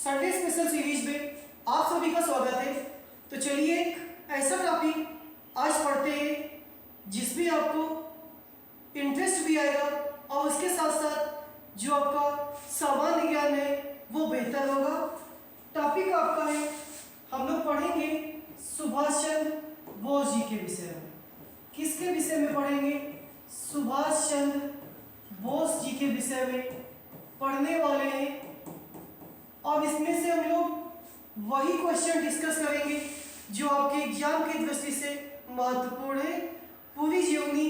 Sunday special series में आप सभी का स्वागत है। तो चलिए एक ऐसा टॉपिक आज पढ़ते हैं जिसमें आपको इंटरेस्ट भी आएगा और उसके साथ साथ जो आपका सामान्य ज्ञान है वो बेहतर होगा। टॉपिक आपका है, हम लोग पढ़ेंगे सुभाष चंद्र बोस जी के विषय में। किसके विषय में पढ़ेंगे? सुभाष चंद्र बोस जी के विषय में पढ़ने वाले हैं। और इसमें से हम लोग वही क्वेश्चन डिस्कस करेंगे जो आपके एग्जाम की दृष्टि से महत्वपूर्ण है। पूरी जीवनी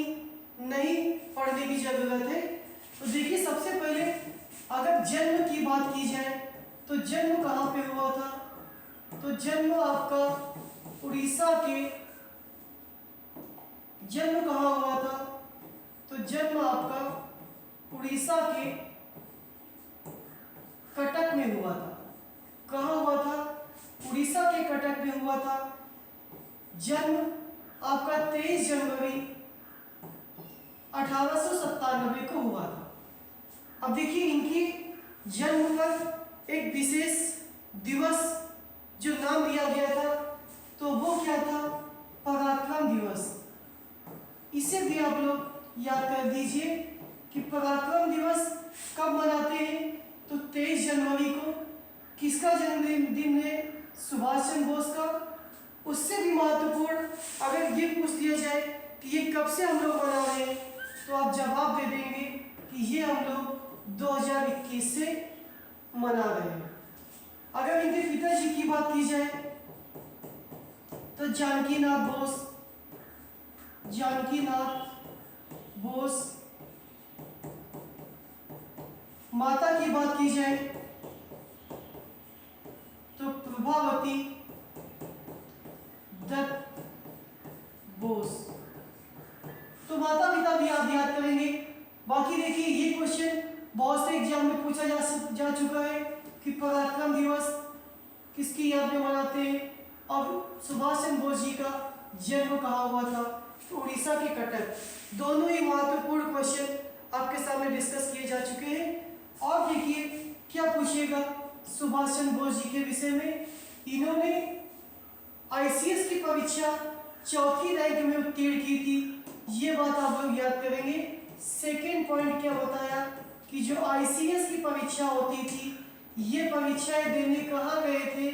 नहीं पढ़ने की जरूरत है। तो देखिए, सबसे पहले अगर जन्म की बात की जाए तो जन्म कहाँ पे हुआ था? तो जन्म आपका उड़ीसा के, जन्म कहाँ हुआ था? तो जन्म आपका उड़ीसा के कटक में हुआ था। कहाँ हुआ था? उड़ीसा के कटक में हुआ था। जन्म आपका 23 जनवरी 1897 को हुआ था। अब देखिए, इनकी जन्म पर एक विशेष दिवस जो नाम दिया गया था तो वो क्या था? पराक्रम दिवस। इसे भी आप लोग याद कर दीजिए कि पराक्रम दिवस कब मनाते हैं? तो 23 जनवरी को। किसका जन्मदिन है? सुभाष चंद्र बोस का। उससे भी महत्वपूर्ण अगर ये पूछ दिया जाए कि ये कब से हम लोग मना रहे हैं तो आप जवाब दे देंगे कि ये हम लोग 2021 से मना रहे हैं। अगर इनके पिताजी की बात की जाए तो जानकीनाथ बोस, जानकीनाथ बोस। माता की बात की जाए तो प्रभावती दत्त बोस। तो माता पिता भी आप याद करेंगे। बाकी देखिए, ये क्वेश्चन बहुत से एग्जाम में पूछा जा चुका है कि पराक्रम दिवस किसकी याद में मनाते हैं और सुभाष चंद्र बोस जी का जन्म कहाँ हुआ था? तो उड़ीसा के कटक। दोनों ही महत्वपूर्ण क्वेश्चन आपके सामने डिस्कस किए जा चुके हैं। और देखिए क्या पूछिएगा सुभाष चंद्र बोस जी के विषय में। इन्होंने आईसीएस की परीक्षा 4थी रैंक में उत्तीर्ण की थी। ये बात आप लोग याद करेंगे। सेकेंड पॉइंट क्या बताया कि जो आईसीएस की परीक्षा होती थी ये परीक्षाएं देने कहाँ गए थे?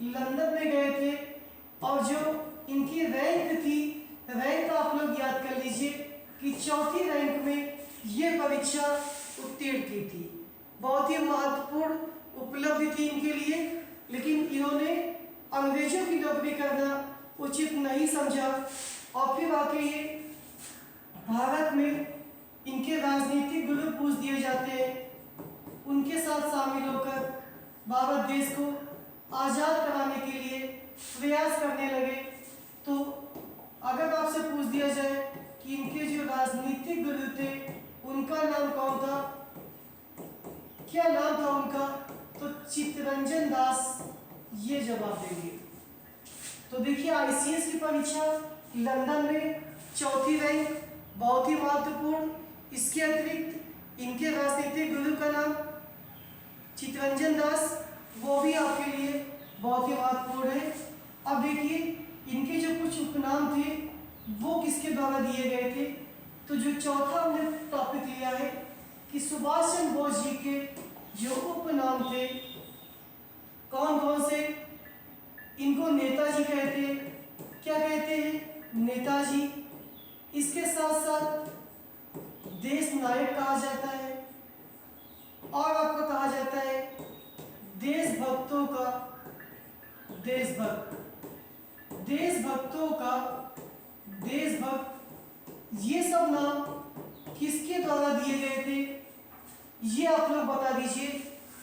लंदन में गए थे। और जो इनकी रैंक थी, रैंक आप लोग याद कर लीजिए कि 4थी रैंक में ये परीक्षा उत्तीर्ण की थी। बहुत ही महत्वपूर्ण उपलब्धि थी इनके लिए, लेकिन इन्होंने अंग्रेजों की नौकरी करना उचित नहीं समझा और फिर आके ये भारत में इनके राजनीतिक गुरु पूछ दिए जाते हैं। उनके साथ शामिल होकर भारत देश को आज़ाद कराने के लिए प्रयास करने लगे। तो अगर आपसे पूछ दिया जाए कि इनके जो राजनीतिक गुरु थे उनका नाम कौन था, क्या नाम था उनका? तो चित्तरंजन दास। ये जवाब देंगे। तो देखिए, आईसीएस की परीक्षा लंदन में 4थी रैंक, बहुत ही महत्वपूर्ण। इसके अतिरिक्त इनके राजनीतिक गुरु का नाम चित्तरंजन दास, वो भी आपके लिए बहुत ही महत्वपूर्ण है। अब देखिए, इनके जो कुछ उपनाम थे वो किसके द्वारा दिए गए थे? तो जो चौथा हमने टॉपिक लिया है कि सुभाष चंद्र बोस जी के जो उपनाम थे कौन कौन से? इनको नेताजी कहते हैं। क्या कहते हैं? नेताजी। इसके साथ साथ देश नायक कहा जाता है और आपको कहा जाता है देशभक्तों का देशभक्त, देशभक्तों का देशभक्त। ये सब नाम किसके द्वारा दिए गए थे? ये आप लोग बता दीजिए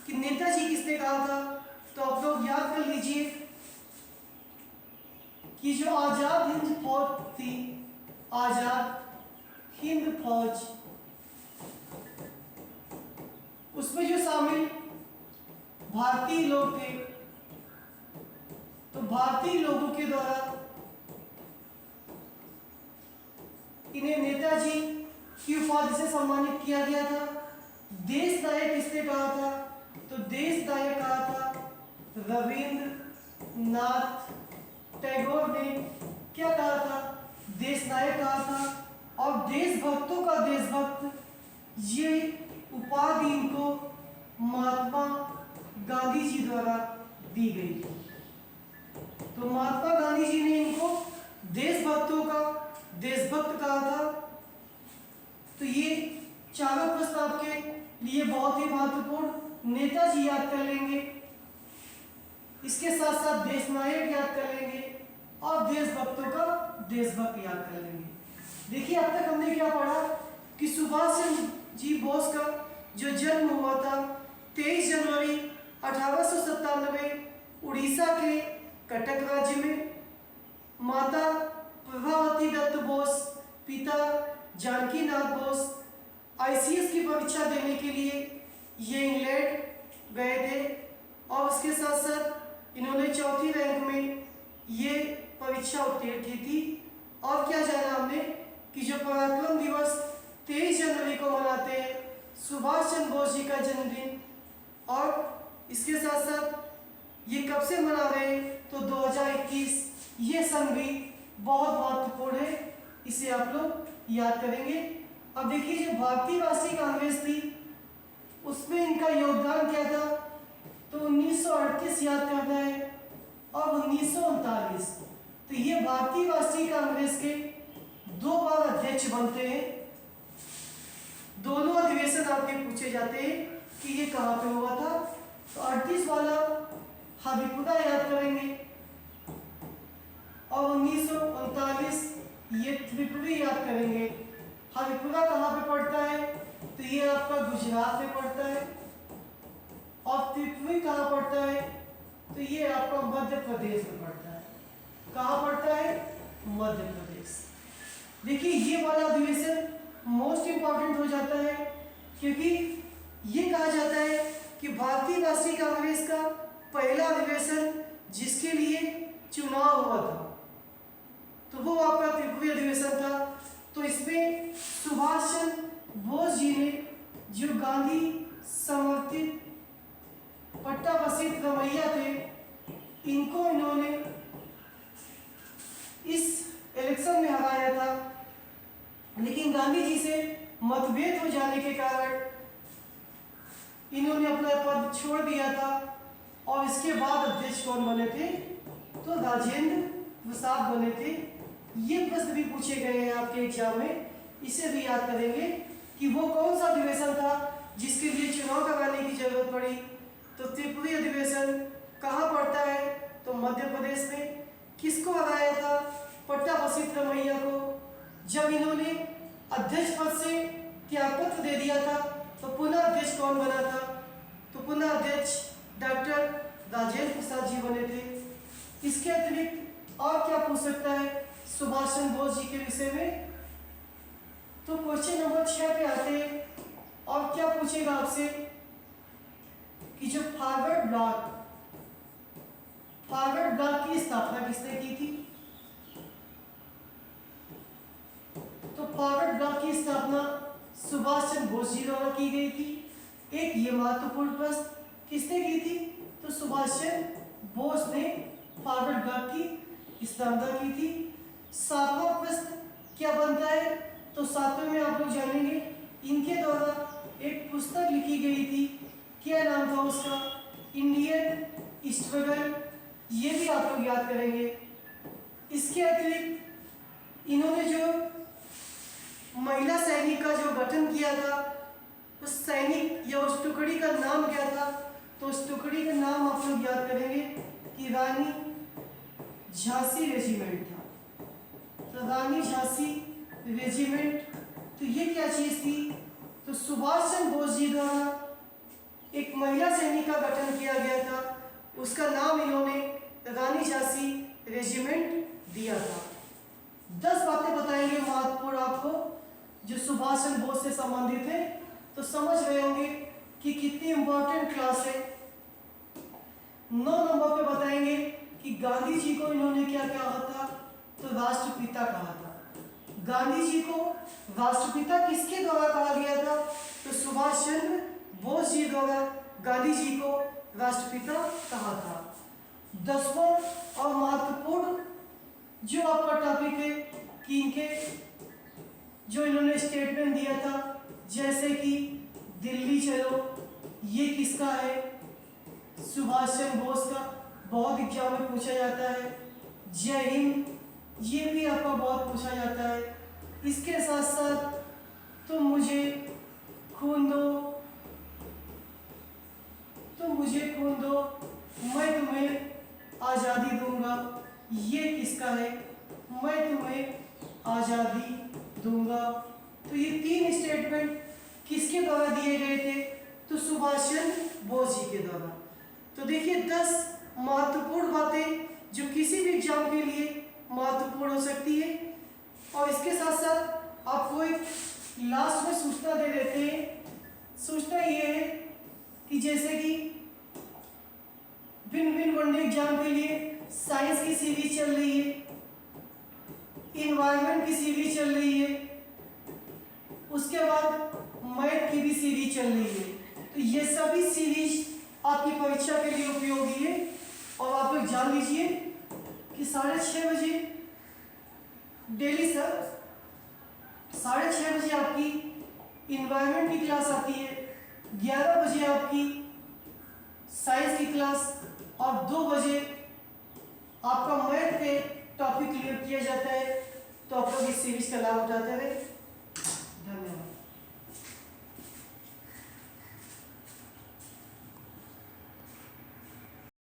कि नेताजी किसने कहा था। तो आप लोग याद कर लीजिए कि जो आजाद हिंद फौज थी, आजाद हिंद फौज, उसमें जो शामिल भारतीय लोग थे तो भारतीय लोगों के द्वारा इन्हें नेताजी की उपाधि से सम्मानित किया गया था। देश नायक किसने कहा था? तो देश नायक कहा था रविंद्रनाथ टैगोर ने क्या कहा था? देश नायक कहा था। और देशभक्तों का देशभक्त, ये उपाधि इनको महात्मा गांधी जी द्वारा दी गई। तो महात्मा गांधी जी ने इनको देशभक्तों का देशभक्त कहा था। तो ये चारों प्रश्न आपके लिए बहुत ही महत्वपूर्ण। नेताजी याद कर लेंगे, इसके साथ साथ देश नायक याद कर लेंगे और देशभक्तों का देशभक्त याद कर लेंगे। देखिए अब तक हमने क्या पढ़ा कि सुभाष चंद्र जी बोस का जो जन्म हुआ था 23 जनवरी 1897 उड़ीसा के कटक राज्य में। माता प्रभावती दत्त बोस, पिता जानकी नाथ बोस आईसीएस की परीक्षा देने के लिए ये इंग्लैंड गए थे और उसके साथ साथ इन्होंने चौथी रैंक में ये परीक्षा उत्तीर्ण की थी। और क्या जाना हमने कि जो पराक्रम दिवस 23 जनवरी को मनाते हैं, सुभाष चंद्र बोस जी का जन्मदिन, और इसके साथ साथ ये कब से मना रहे हैं? तो 2021। ये सन भी बहुत महत्वपूर्ण है, इसे आप लोग याद करेंगे। अब देखिए जो भारतीय राष्ट्रीय कांग्रेस थी उसमें इनका योगदान क्या था? तो 1938 याद करना है और 1939। तो ये भारतीय राष्ट्रीय कांग्रेस के 2 बार अध्यक्ष बनते हैं। दोनों अधिवेशन आपके पूछे जाते हैं कि ये कहाँ पे हुआ था। तो 38 वाला हरिपुरा याद करेंगे और 1939 ये त्रिपुरी याद करेंगे। हरिपुरा कहाँ पे पड़ता है? तो ये आपका गुजरात में पड़ता है। और त्रिपुरी कहाँ पड़ता है? तो ये आपका मध्य प्रदेश में पड़ता है। कहाँ पड़ता है? मध्य प्रदेश। देखिए ये वाला अधिवेशन मोस्ट इंपॉर्टेंट हो जाता है क्योंकि ये कहा जाता है कि भारतीय राष्ट्रीय कांग्रेस का पहला अधिवेशन जिसके लिए चुनाव हुआ था तो वो आपका त्रिपुरी अधिवेशन था। तो इसमें सुभाष चंद्र बोस जी ने जो गांधी समर्थित पट्टा बसित रमैया थे, इनको इन्होंने इस इलेक्शन में हराया था। लेकिन गांधी जी से मतभेद हो जाने के कारण इन्होंने अपना पद छोड़ दिया था। और इसके बाद अध्यक्ष कौन बने थे? तो राजेंद्र प्रसाद बने थे। ये प्रश्न भी पूछे गए हैं आपके एग्जाम में, इसे भी याद करेंगे कि वो कौन सा अधिवेशन था जिसके लिए चुनाव कराने की जरूरत पड़ी। तो त्रिपुरी अधिवेशन कहाँ पड़ता है? तो मध्य प्रदेश में। किसको हराया था? पट्टा बसित रमैया को। जब इन्होंने अध्यक्ष पद से त्यागपत्र दे दिया था तो पुनः अध्यक्ष कौन बना था? तो पुनः अध्यक्ष डॉक्टर राजेंद्र प्रसाद जी बने थे। इसके अतिरिक्त और क्या पूछ सकता है सुभाष चंद्र बोस जी के विषय में? तो क्वेश्चन नंबर 6 पे आते हैं और क्या पूछेगा आपसे कि जो फॉरवर्ड ब्लॉक की स्थापना किसने की थी? तो फॉरवर्ड ब्लॉक की स्थापना सुभाष चंद्र बोस जी द्वारा की गई थी। एक ये महत्वपूर्ण प्रश्न, किसने की थी? तो सुभाष चंद्र बोस ने फॉरवर्ड ब्लॉक की स्थापना की थी। 7वां प्रश्न क्या बनता है? तो 7वें में आप लोग जानेंगे इनके द्वारा एक पुस्तक लिखी गई थी, क्या नाम था उसका? Indian struggle. ये भी आप लोग याद करेंगे। इसके अतिरिक्त इन्होंने जो महिला सैनिक का जो गठन किया था, उस सैनिक या उस टुकड़ी का नाम क्या था? तो उस टुकड़ी का नाम आप लोग याद करेंगे कि रानी झांसी रेजिमेंट था। तो रानी झांसी रेजिमेंट, तो ये क्या चीज थी? तो सुभाष चंद्र बोस जी द्वारा एक महिला सैनिक का गठन किया गया था, उसका नाम इन्होंने रानी झांसी रेजिमेंट दिया था। 10 बातें बताएंगे महत्वपूर्ण आपको जो सुभाष चंद्र बोस से संबंधित है। तो समझ रहे होंगे कि कितनी इंपॉर्टेंट क्लास है। 9 नंबर पे बताएंगे कि गांधी जी को इन्होंने क्या कहा था? तो राष्ट्रपिता कहा था। गांधी जी को राष्ट्रपिता किसके द्वारा कहा गया था? तो सुभाष चंद्र बोस जी द्वारा गांधी जी को राष्ट्रपिता कहा था। 10वां और महत्वपूर्ण जो आपका टॉपिक है कि इनके जो इन्होंने स्टेटमेंट दिया था, जैसे कि दिल्ली चलो, ये किसका है? सुभाष चंद्र बोस का, बहुत एग्जाम में पूछा जाता है। जय हिंद, ये भी आपका बहुत पूछा जाता है। इसके साथ साथ तुम मुझे खून दो, तुम मुझे खून दो, मैं तुम्हें आज़ादी दूंगा, ये किसका है? मैं तुम्हें आज़ादी दूंगा। तो ये 3 स्टेटमेंट किसके द्वारा दिए गए थे? तो सुभाष चंद्र बोस जी के द्वारा। तो देखिए 10 महत्वपूर्ण बातें जो किसी भी एग्जाम के लिए महत्वपूर्ण हो सकती है। और इसके साथ साथ आपको एक लास्ट में सूचना दे देते हैं। सूचना ये है कि जैसे कि भिन्न भिन्न वनडे एग्जाम के लिए साइंस की सीरीज चल रही है, इन्वायरमेंट की सीरीज चल रही है, उसके बाद मैथ की भी सीरीज चल रही है। तो ये सभी सीरीज आपकी परीक्षा के लिए उपयोगी है। और आप लोग जान लीजिए कि 6:30 बजे डेली सर 6:30 बजे आपकी इन्वायरमेंट की क्लास आती है, 11 बजे आपकी साइंस की क्लास और 2 बजे आपका मैथ के टॉपिक क्लियर किया जाता है। तो आप लोग इस सीरीज का लाभ उठाते रहे।